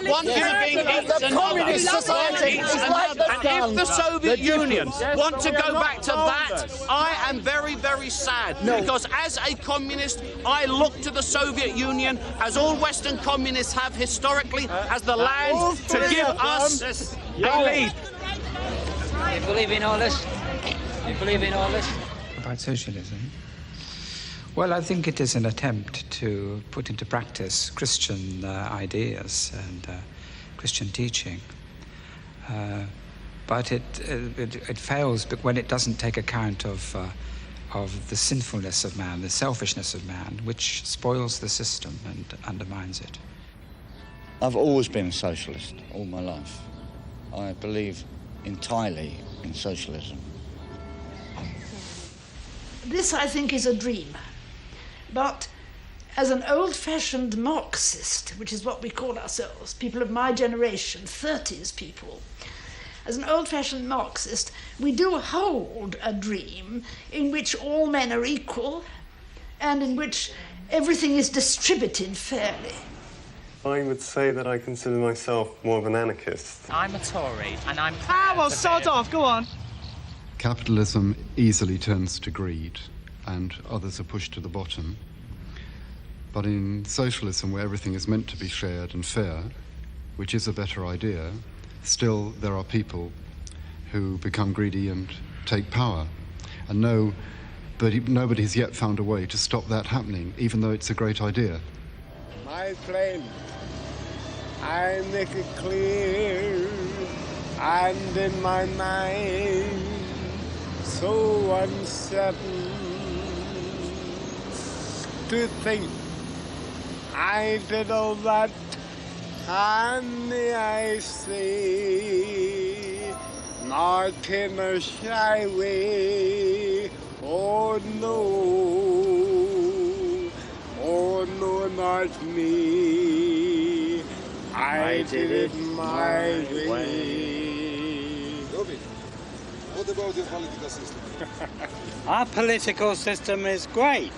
One human being eats another. And if the Soviet Union want to go back to that, I am very, very sad. Because as a communist, I look to the Soviet Union, as all Western communists have historically, as the land to give us a lead. You believe in all this? You believe in all this? About socialism? Well, I think it is an attempt to put into practice Christian ideas and Christian teaching. But it fails when it doesn't take account of the sinfulness of man, the selfishness of man, which spoils the system and undermines it. I've always been a socialist all my life. I believe entirely in socialism. This, I think, is a dream. But as an old-fashioned Marxist, which is what we call ourselves, people of my generation, 30s people, as an old-fashioned Marxist, we do hold a dream in which all men are equal and in which everything is distributed fairly. I would say that I consider myself more of an anarchist. I'm a Tory, and I'm... well, sod off, go on. Capitalism easily turns to greed, and others are pushed to the bottom. But in socialism, where everything is meant to be shared and fair, which is a better idea, still there are people who become greedy and take power. And nobody has yet found a way to stop that happening, even though it's a great idea. My friend, I make it clear, and in my mind, so uncertain, to think I did all that, honey, I say, not in a shy way, oh no, not me, I did it my way. What about your political system? Our political system is great.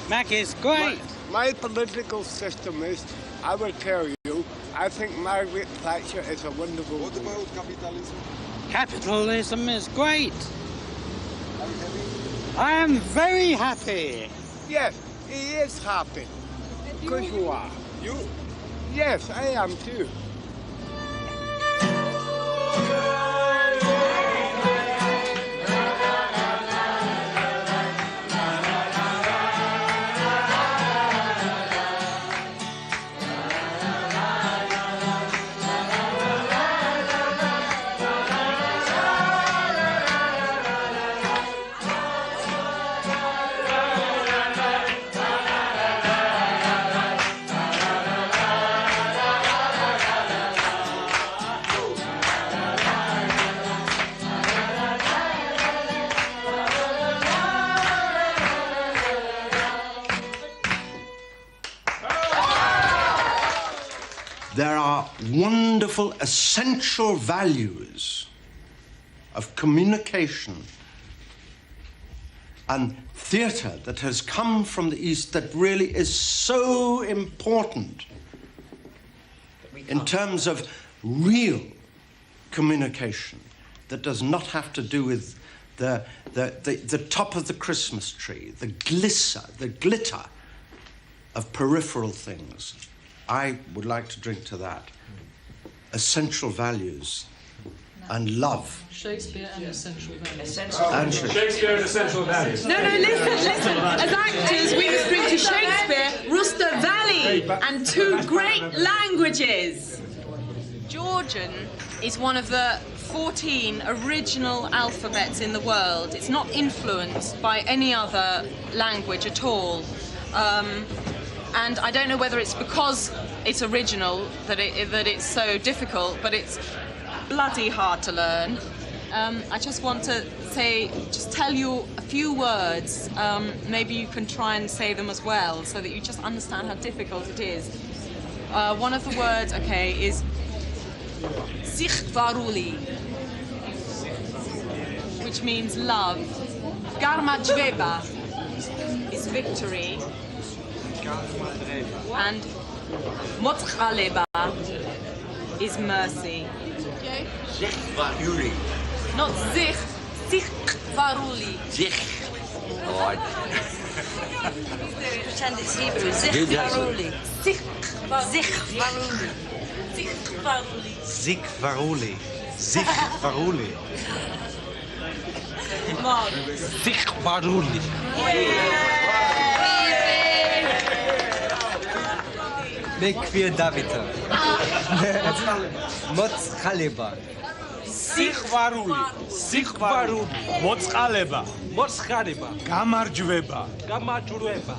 Mac is great. My political system is, I will tell you, I think Margaret Thatcher is a wonderful What about capitalism? Capitalism is great. Are you happy? I am very happy. Yes, he is happy. Because you are. You? Yes, I am too. There are wonderful, essential values of communication and theatre that has come from the East that really is so important in terms of real communication that does not have to do with the top of the Christmas tree, the glitter of peripheral things. I would like to drink to that. Essential values and love. Shakespeare and essential values. Shakespeare and essential values. No, listen. As actors, we must drink to Shakespeare, Rooster Valley, and two great languages. Georgian is one of the 14 original alphabets in the world. It's not influenced by any other language at all. And I don't know whether it's because it's original that it's so difficult, but it's bloody hard to learn. I just want to tell you a few words. Maybe you can try and say them as well, so that you just understand how difficult it is. One of the words, is Sikhvaruli, which means love. Garmajveba is victory. And Motzchaleba is mercy. Zichvaruli. Not zich, zichvaruli. Zich. Pretend it's Hebrew. Zichvaruli. Zichvaruli. Zikvaruli. Zichvaruli. Zikvaruli. Zikvaruli. Bekvir Davita. Motzchaleba. სიყვარული, სიყვარული, მოწყალება, მოცხარება, გამარჯვება, გამარჯვება.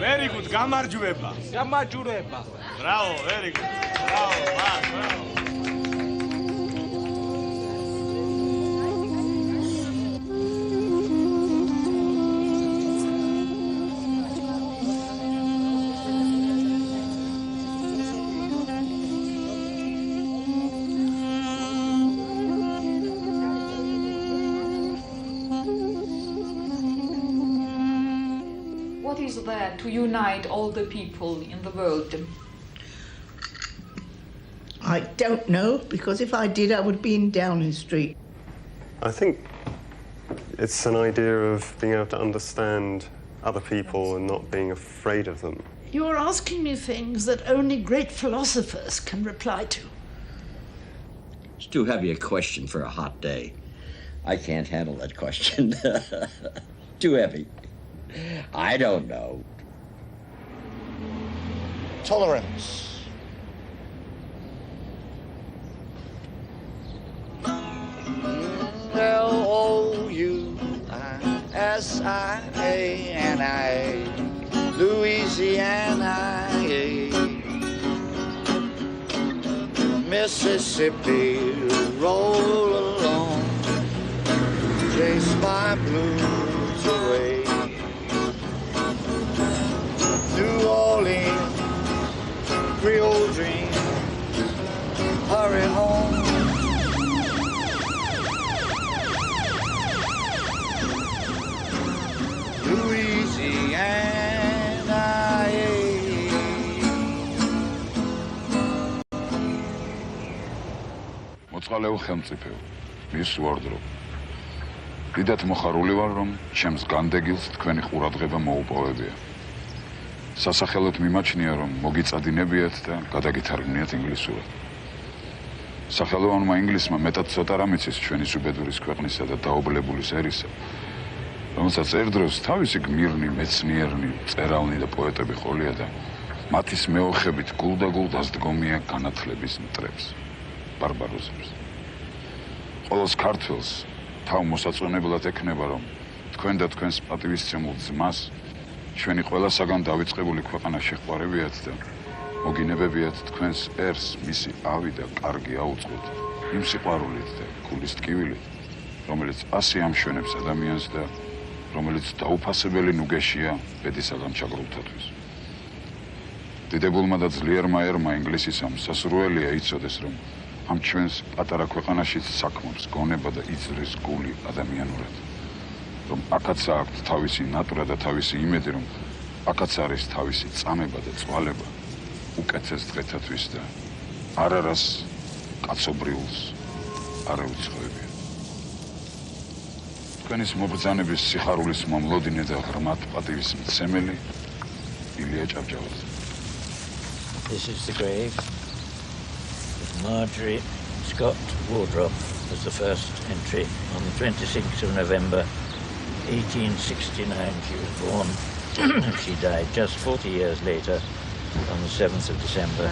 Very good, გამარჯვება. გამარჯვება. Bravo, very good. Bravo, bravo. What is there to unite all the people in the world? I don't know, because if I did, I would be in Downing Street. I think it's an idea of being able to understand other people and not being afraid of them. You're asking me things that only great philosophers can reply to. It's too heavy a question for a hot day. I can't handle that question. Too heavy. I don't know. Tolerance. Louisiana, Louisiana, Mississippi, roll along, chase my blues away. New Orleans, Creole dreams, hurry home. Louisiana, მოწყალეო ხელმწიფეო, მის უორდრო. დიდად მოხარული ვარ, რომ ჩემს განდეგილს თქვენი ყურადღება მოუპოვებია. სასახელოდ მიმაჩნია, რომ მოგიწადინებიათ და გადაგითარგმნიათ ინგლისურად. სახელოვანმა ინგლისმა მეტად ცოტა რამ იცის ჩვენი სუბედურის ქვეყნისა და დაობლებული ერისა, რომელსაც ერთდროს თავისი გმირნი, მეცნიერნი, მწერალნი და პოეტები ყოლია და მათის მეოხებით გულდაგულ დასდგომია განათლების მტრებს, ბარბაროზებს. ყოველს ქართველს თავ მოსაწონებლად ექნება, რომ თქვენ და თქვენს პატივისცემულ ძმას ჩვენი ყველასაგან დავიწყებული ქვეყანა შეჰყარებიათ და მოგინებებიათ თქვენს ერს მისი ავი და კარგი აუწყოთ იმ სიყვარულით და გულის ტკივილით, რომელიც ასე ამშვენებს ადამიანს და რომელიც დაუფასებელი ნუგეშია ბედისაგან ჩაგრულთათვის. დიდებულმა და ძლიერმა ერმა ინგლისისამ სასურველია იცოდეს, რომ ამ ჩვენს პატარა ქვეყანაშიც საქმობს გონება და იწვრის გული ადამიანურად. რომ აქაც აქვს თავისი ნატურა და თავისი იმედი, რომ აქაც არის თავისი წამება და წვალება უკეთეს დღეთათვის და არარას კაცობრიულს არ ეუწყებია. თქვენის მობრძანების სიხარულის მომლოდინე და ღრმად პატივის მცემელი ილია ჭავჭავაძე. This is the grave of Marjorie Scott Wardrop, was the first entry on the 26th of November 1869 she was born. She died just 40 years later on the 7th of December.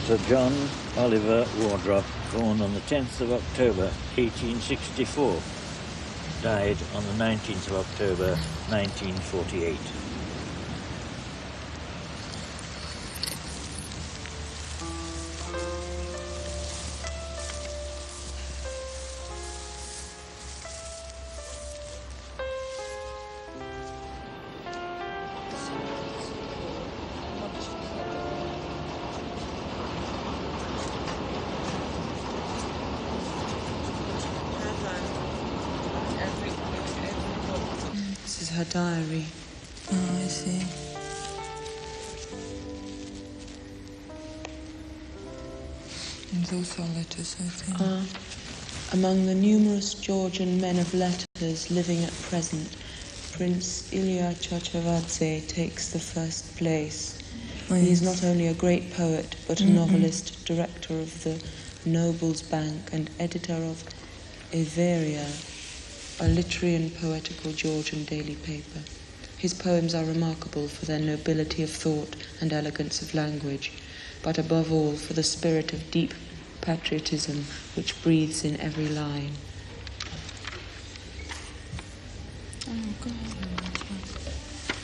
Sir John Oliver Wardrop, born on the 10th of October 1864, died on the 19th of October 1948. Her diary. Oh, I see. And those are letters, I think. Among the numerous Georgian men of letters living at present, Prince Ilya Chachavadze takes the first place. Oh, He is yes. not only a great poet, but a novelist, director of the Nobles Bank, and editor of Everia, a literary and poetical Georgian daily paper. His poems are remarkable for their nobility of thought and elegance of language, but above all for the spirit of deep patriotism which breathes in every line. Oh, God.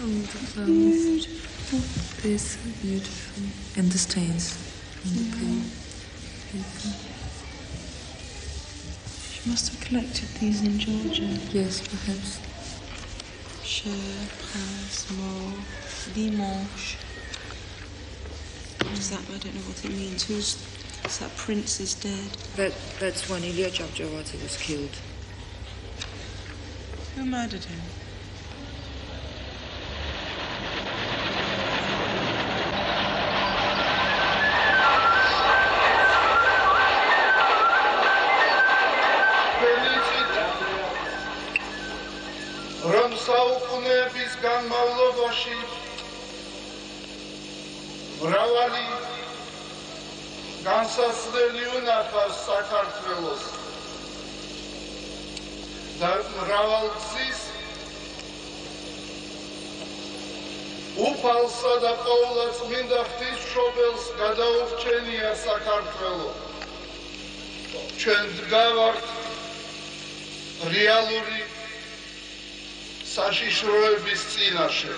Oh, the flowers. Beautiful. They're so beautiful. And the stains on the paper. She must have collected these in Georgia. Yes, perhaps. Cher, Prince, Mort, Dimanche. What does that? I don't know what it means. That prince is dead. That's when Ilya Chachavadze was killed. Who murdered him? რომ საუკუნეების განმავლობაში მრავალი განსაცდელი უნახავს საქართველოს და მრავალ გზის უფალსა და ყოვლადწმინდა ღვთისმშობელს გადაურჩენია საქართველო. ჩვენ დგავართ რეალური საშიშროების წინაშე.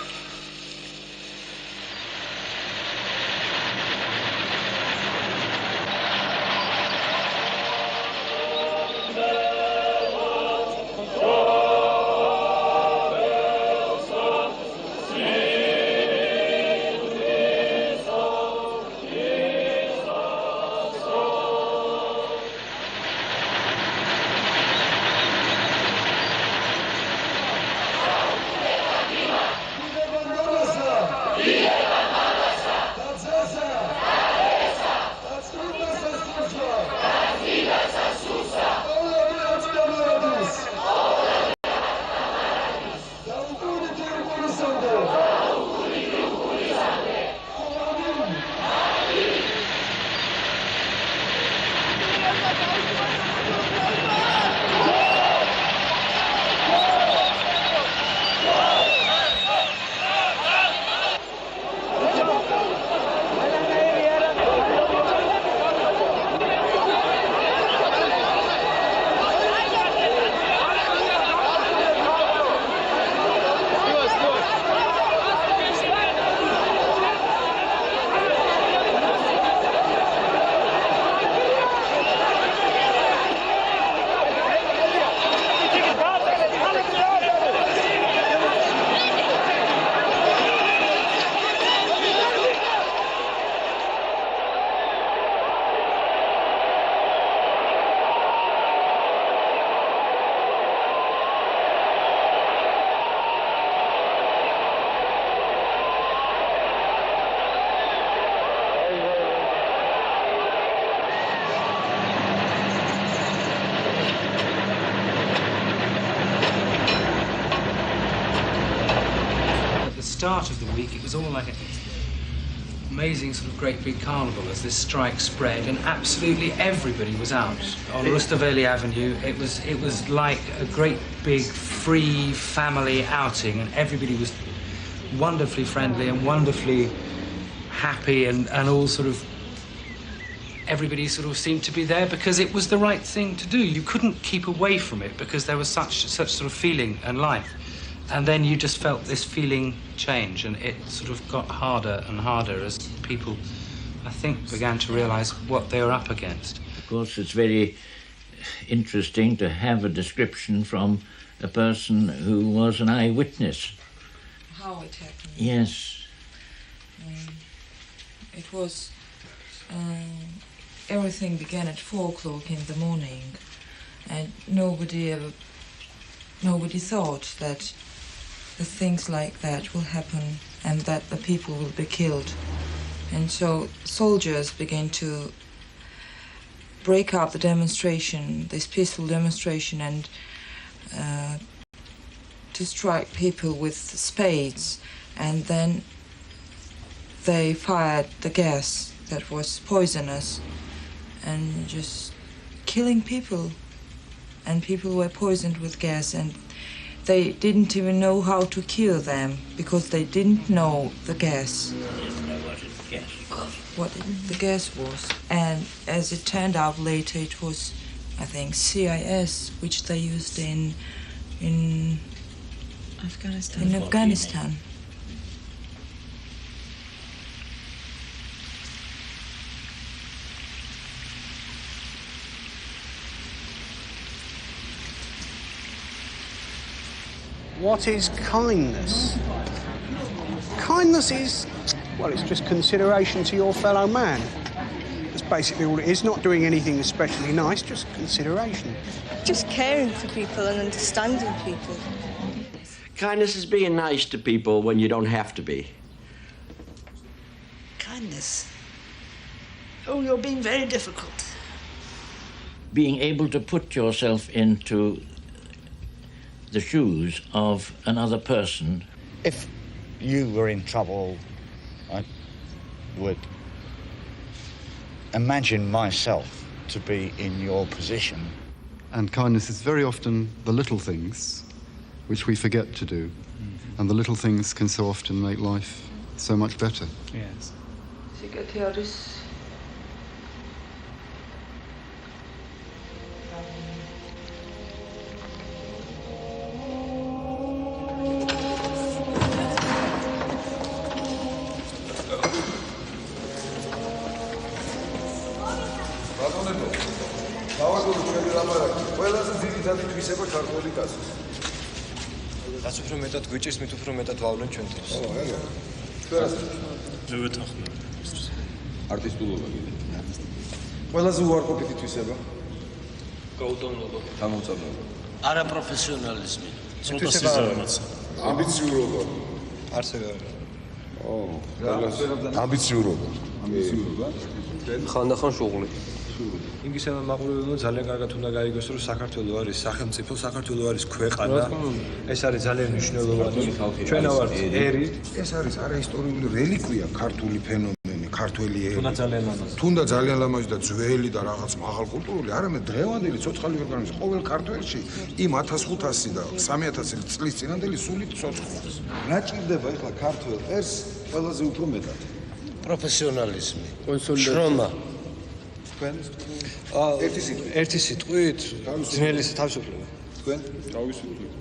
Start of the week, it was all like an amazing sort of great big carnival as this strike spread, and absolutely everybody was out on Rustaveli Avenue. It was like a great big free family outing, and everybody was wonderfully friendly and wonderfully happy, and all sort of everybody sort of seemed to be there because it was the right thing to do. You couldn't keep away from it because there was such sort of feeling and life. And then you just felt this feeling change, and it sort of got harder and harder as people, I think, began to realise what they were up against. Of course, it's very interesting to have a description from a person who was an eyewitness. How it happened? Yes. It was... everything began at 4 o'clock in the morning, and nobody thought that things like that will happen and that the people will be killed. And so soldiers began to break up the demonstration, this peaceful demonstration, and to strike people with spades, and then they fired the gas that was poisonous and just killing people, and people were poisoned with gas, and they didn't even know how to cure them because they didn't know the gas. What the gas was. And as it turned out later, it was, I think, CIS, which they used in Afghanistan. In Afghanistan. What is kindness? Kindness is, well, it's just consideration to your fellow man. That's basically all it is, not doing anything especially nice, just consideration. Just caring for people and understanding people. Kindness is being nice to people when you don't have to be. Kindness. Oh, you're being very difficult. Being able to put yourself into the shoes of another person. If you were in trouble, I would imagine myself to be in your position. And kindness is very often the little things which we forget to do. And the little things can so often make life so much better. Yes. რაც უფრო მეტად გვიჭირს, მით უფრო მეტად ვავლენ ჩვენ თავს. ო, ეგა. არტისტულობა კიდე. ყველაზე უარყოფითი თვისება. გაუდომლობა. გამოწვევა. არაპროფესიონალიზმი. ცოტა სიზარმაცე. ამბიციურობა. არსება. ო, ამბიციურობა. ამბიციურობა. ხანდახან შუღლი. ინგლისელმა მაყურებელმა ძალიან კარგად უნდა გაიგოს, რომ საქართველო არის სახელმწიფო, საქართველო არის ქვეყანა. ეს არის ძალიან მნიშვნელოვანი. ჩვენ ვართ ერი. ეს არის არაისტორიული რელიკვია, ქართული ფენომენი, ქართველი ერი. თუნდაც ძალიან ლამაზი. თუნდაც ძალიან ლამაზი და ძველი და რაღაც მაღალკულტურული, არამედ დღევანდელი ცოცხალი ორგანიზმი ყოველ ქართველში იმ 1500 და 3000 წლის წინანდელი სულით ცოცხლობს. რა ჭირდება ახლა ქართველ ერს ყველაზე უფრო მეტად? პროფესიონალიზმი. შრომა. ერთი სიტყვით ძნელი თავისუფლება. თქვენ თავისუფლება.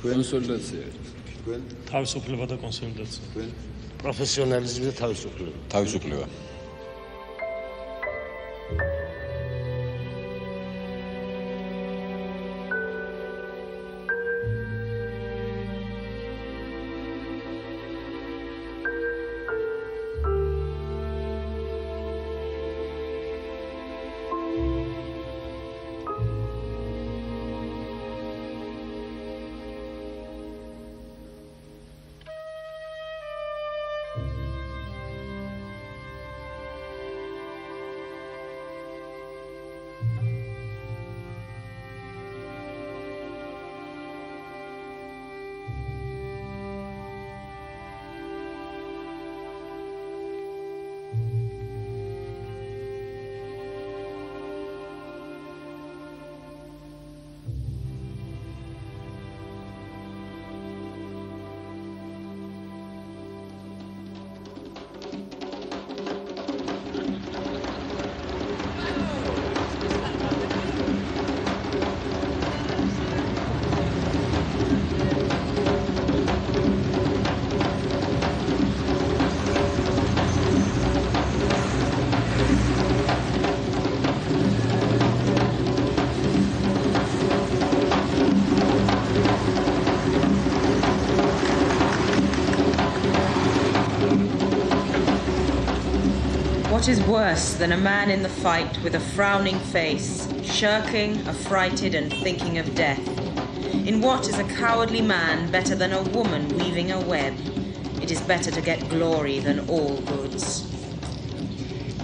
კონსოლიდაცია. თქვენ თავისუფლება და კონსოლიდაცია. თქვენ პროფესიონალიზმი და თავისუფლება. თავისუფლება. What is worse than a man in the fight with a frowning face, shirking, affrighted and thinking of death? In what is a cowardly man better than a woman weaving a web? It is better to get glory than all goods.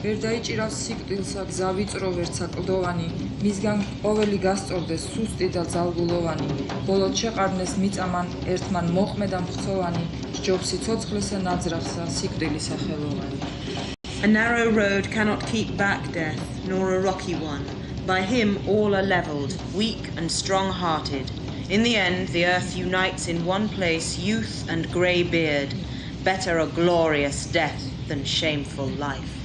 ვერ დაიჭირავს სიკვდილსა გზა ვიწრო ვერცა კლდოვანი, მისგან ყოველი გასწორდეს სუსტი და ძალგულოვანი, ბოლოდ შეყარნეს მიწამან ერთმან მოყმედა მხცოვანი, სჯობს სიცოცხლესა ნაძრახსა სიკვდილისა ხელოვანი. A narrow road cannot keep back death, nor a rocky one. By him all are levelled, weak and strong-hearted. In the end, the earth unites in one place youth and grey beard. Better a glorious death than shameful life.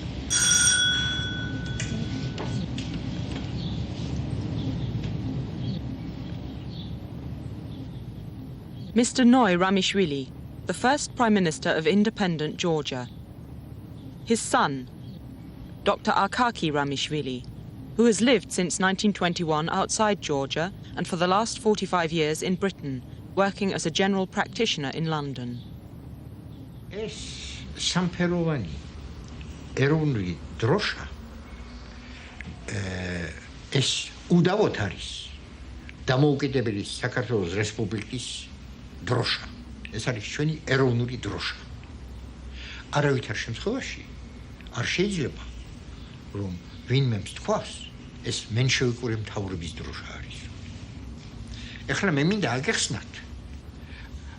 Mr. Noy Ramishvili, the first Prime Minister of independent Georgia. His son, Dr. Akaki Ramishvili, who has lived since 1921 outside Georgia and for the last 45 years in Britain, working as a general practitioner in London. ეს სამფეროვანი ეროვნული დროშა ეს უდავოდ არის დამოუკიდებელი საქართველოს რესპუბლიკის დროშა. ეს არის ჩვენი ეროვნული დროშა. არავითარ შემთხვევაში არ შეიძლება რომ ვინმე თქვას ეს მენშევიკური მთავრობის დროშა არის. ეხლა მე მინდა აგეხსნათ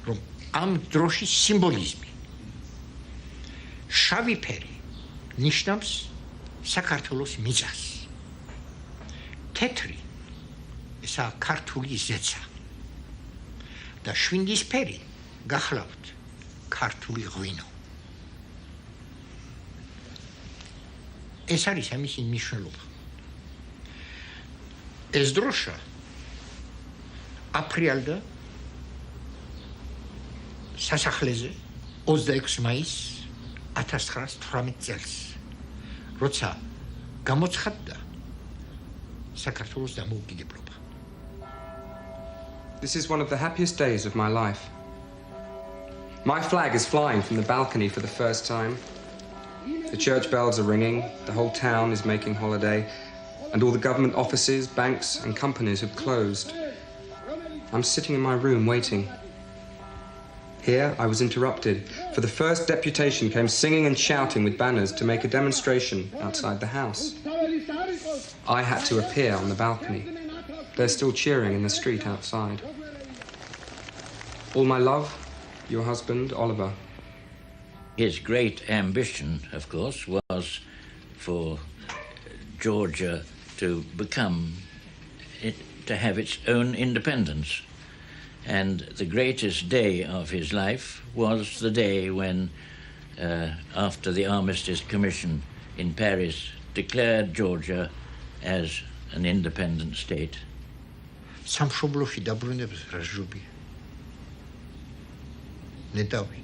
რომ ამ დროშის სიმბოლიზმი შავი ფერი ნიშნავს საქართველოს მიწას. თეთრი ესაა ქართული ზეცა და შვინდისფერი გახლავთ ქართული ღვინო. ეს არის ამისი მნიშვნელობა. ეს დროშა აფრიალდა სასახლეზე 26 მაისს 1918 წელს, როცა გამოცხადდა საქართველოს დამოუკიდებლობა. This is one of the happiest days of my life. My flag is flying from the balcony for the first time. The church bells are ringing, the whole town is making holiday, and all the government offices, banks, and companies have closed. I'm sitting in my room waiting. Here, I was interrupted, for the first deputation came singing and shouting with banners to make a demonstration outside the house. I had to appear on the balcony. They're still cheering in the street outside. All my love, your husband, Oliver. His great ambition, of course, was for Georgia to have its own independence. And the greatest day of his life was the day when, after the Armistice Commission in Paris declared Georgia as an independent state. სამშობლოში დაბრუნების რაჟობი. ნეტავი.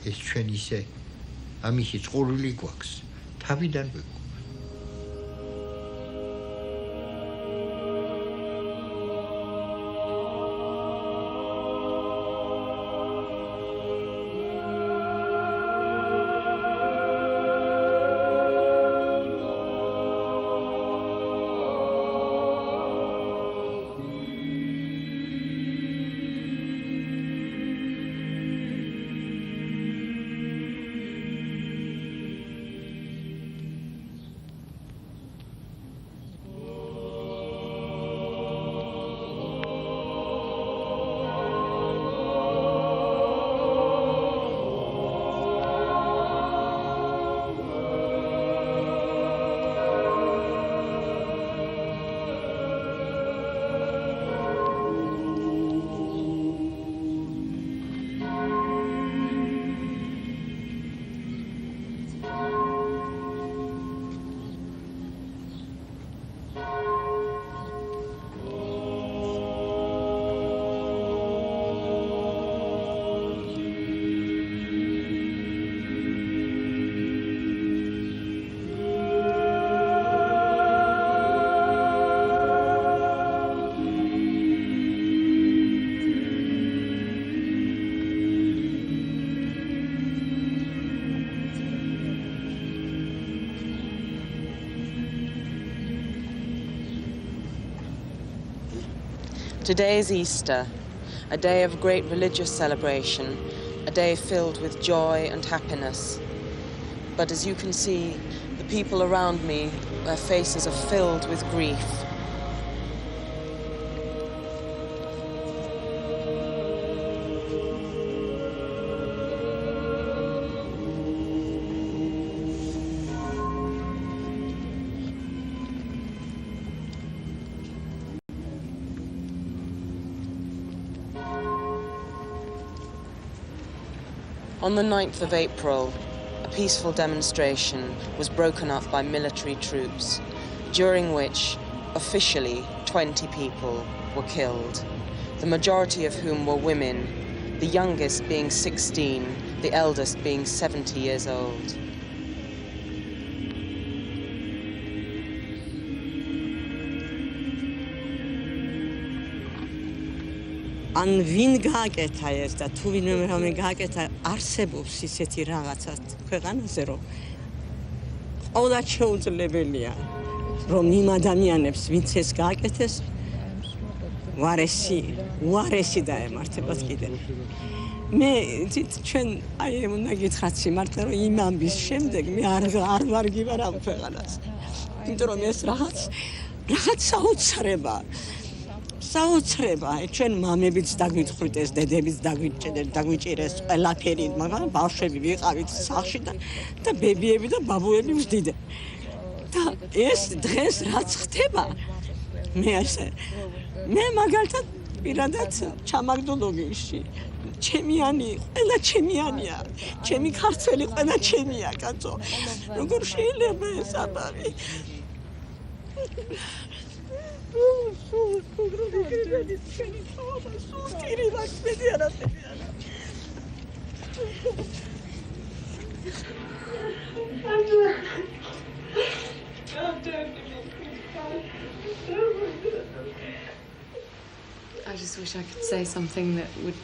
ეს ჩვენ ისე ამისი წყურვილი გვაქვს. თავიდან ვიყო. Today is Easter, a day of great religious celebration, a day filled with joy and happiness. But as you can see, the people around me, their faces are filled with grief. On the 9th of April, a peaceful demonstration was broken up by military troops, during which, officially, 20 people were killed, the majority of whom were women, the youngest being 16, the eldest being 70 years old. ან ვინ გააკეთა ეს და თუ ვინმე რამე გააკეთა არსებობს ისეთი რაღაცა ქვეყანაზე რომ ყოველდღე შეუძლებელია რომ იმ ადამიანებს ვინც ეს გააკეთეს უარესი დაემართებათ კიდე მე ჩვენ აი უნდა გითხრათ სიმართლე რომ იმ ამბის შემდეგ მე არ ვარ გივარ ამ ქვეყანას იმიტომ რომ ეს რაღაც საოცრება საოცრება, ჩვენ მამებიც დაგვიწხრით ეს, დედებიც დაგვიჭირეს ყველაფერი, მაგრამ ბავშვები ვიყავით სახლში და ბებიები და ბაბუები ვждიდნენ. და ეს დღეს რაც ხდება, მე მაგალითად პირადად ჩამაგდოლოგიაში ჩემიანი, ყველა ჩემიანია, ჩემი ქართველი ყველა ჩემია, კაცო. როგორ შეიძლება ეს აბარი? I just wish I could say something that would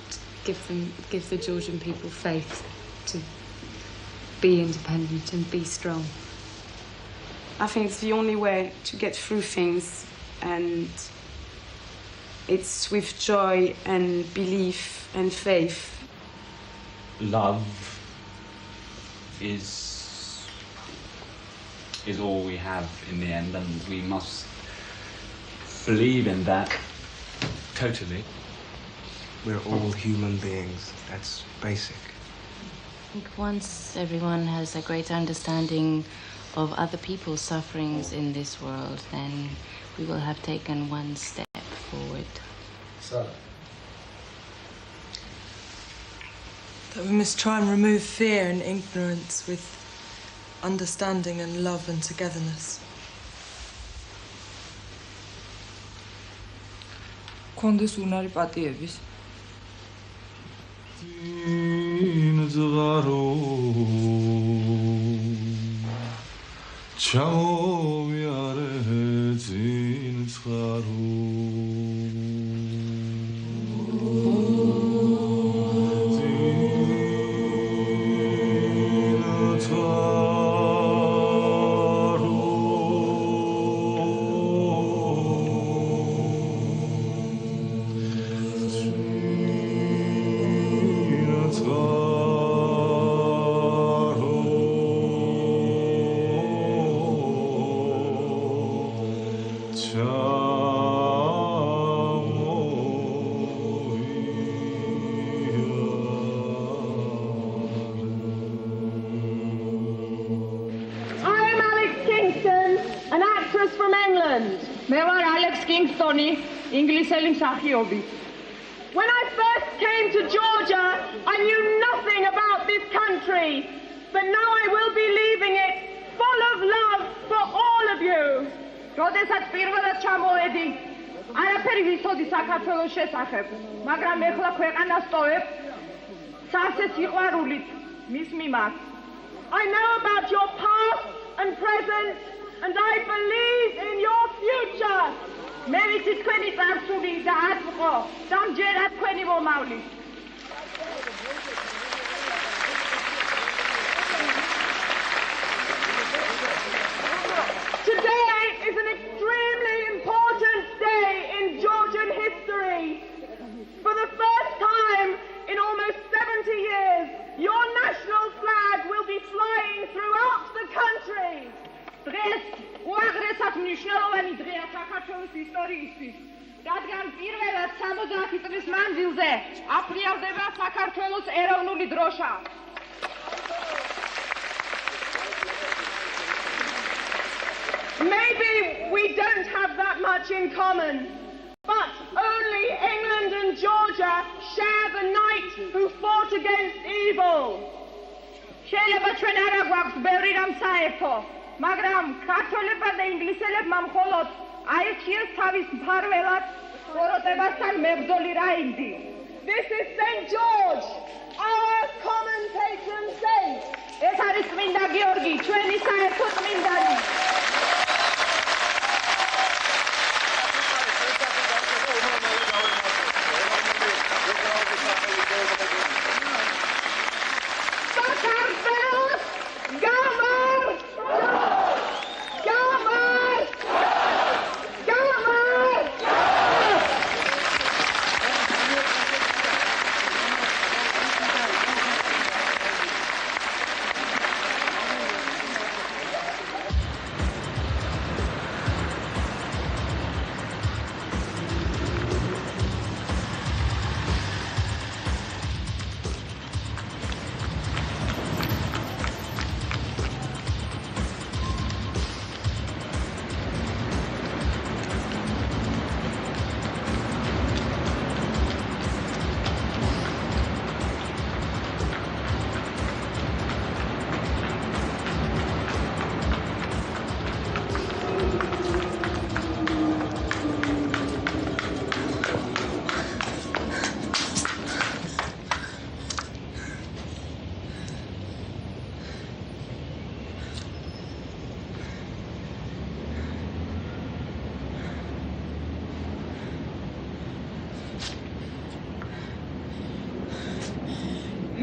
give the Georgian people faith to be independent and be strong. I think it's the only way to get through things, and it's with joy and belief and faith. Love is all we have in the end, and we must believe in that totally. We're all human beings. That's basic. I think once everyone has a great understanding of other people's sufferings in this world, then we will have taken one step forward. That we must try and remove fear and ignorance with understanding and love and togetherness. Kondes unari patiebis. When I first came to Georgia, I knew nothing about this country, but now I will be leaving it full of love for all of you. როდესაც პირველად ჩამოვედი, არაფერი ვიცოდი საქართველოს შესახებ, მაგრამ ეხლა ქვეყანას ტოვებ სასე სიყვარულით მის მიმართ. I know about your past and present, and I believe in your future. მე ვიცი თქვენი წარსული და აწმყო და მჯერა თქვენი მომავალი. Today is an extremely important day in Georgian history. For the first time in almost 70 years, your national flag will be flying throughout ეს უაღრესად მნიშვნელოვანი დღეა საქართველოს ისტორიისთვის, რადგან პირველად 70 წლის მანძილზე აფრიალდება საქართველოს ეროვნული დროშა. Maybe we don't have that much in common, but only England and Georgia share the knight who fought against evil. შეიძლება ჩვენ არ აგვაქვს ბევრი რამ საერთო, მაგრამ ქართველებმა და ინგლისელებმა მხოლოდ აირჩიეს თავის მფარველად ხოროტებასთან მებრძოლი რაინდი. This is St. George, our common patron saint. ეს არის წმინდა გიორგი, ჩვენი საერთო წმინდანი.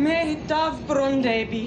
მე დავბრუნდები.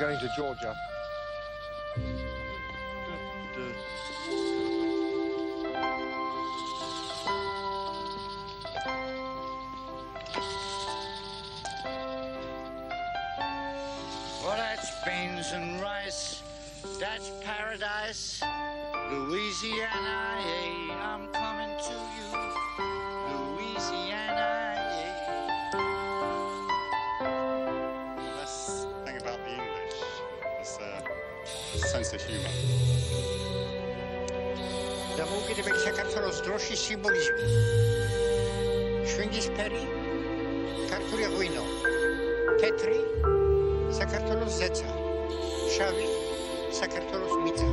Going to Georgia. Well, that's beans and rice, that's paradise. Louisiana, yeah, I'm coming to you. Louisiana, yeah. That's the thing about the English, it's a sense of humour. დამოუკიდებელი საქართველოს დროშის სიმბოლიზმი. შვენგისფერი, ქართული ღვინო, თეთრი, საქართველოს ზეცა, შავი, საქართველოს მიწა.